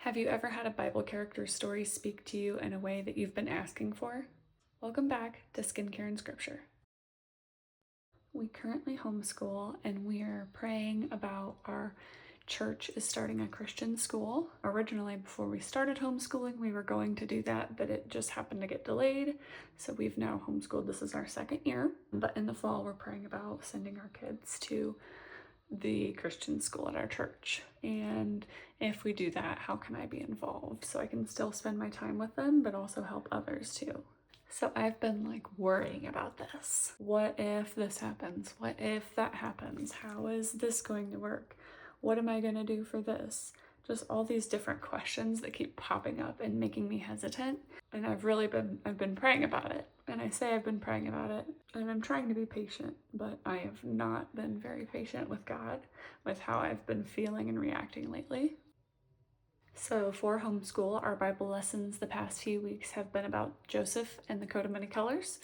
Have you ever had a Bible character story speak to you in a way that you've been asking for? Welcome back to Skincare and Scripture. We currently homeschool and we are praying about our church is starting a Christian school. Originally, before we started homeschooling, we were going to do that, but it just happened to get delayed. So we've now homeschooled. This is our second year. But in the fall, we're praying about sending our kids to the Christian school at our church. And if we do that, how can I be involved so I can still spend my time with them, but also help others too? So I've been worrying about this. What if this happens? What if that happens? How is this going to work? What am I going to do for this? Just all these different questions that keep popping up and making me hesitant. And I've been praying about it. And I say I've been praying about it, and I'm trying to be patient, but I have not been very patient with God, with how I've been feeling and reacting lately. So for homeschool, our Bible lessons the past few weeks have been about Joseph and the coat of many colors.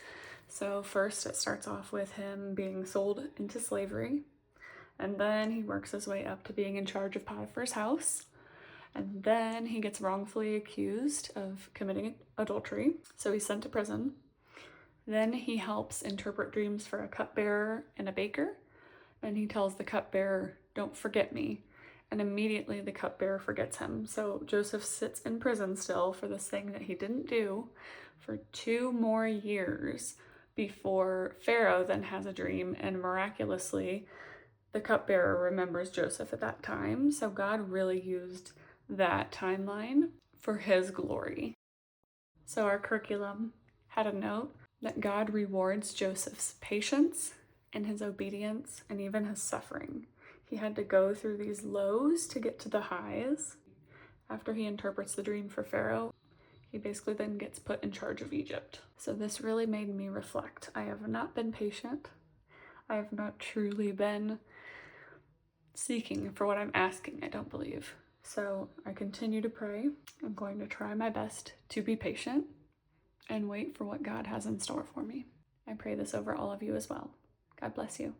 So first it starts off with him being sold into slavery, and then he works his way up to being in charge of Potiphar's house. And then he gets wrongfully accused of committing adultery, so he's sent to prison. Then he helps interpret dreams for a cupbearer and a baker, and he tells the cupbearer, "Don't forget me." And immediately the cupbearer forgets him. So Joseph sits in prison still for this thing that he didn't do for 2 more years before Pharaoh then has a dream, and miraculously the cupbearer remembers Joseph at that time. So God really used that timeline for his glory. So our curriculum had a note that God rewards Joseph's patience and his obedience and even his suffering. He had to go through these lows to get to the highs. After he interprets the dream for Pharaoh, he basically then gets put in charge of Egypt. So this really made me reflect. I have not been patient. I have not truly been seeking for what I'm asking, I don't believe. So I continue to pray. I'm going to try my best to be patient and wait for what God has in store for me. I pray this over all of you as well. God bless you.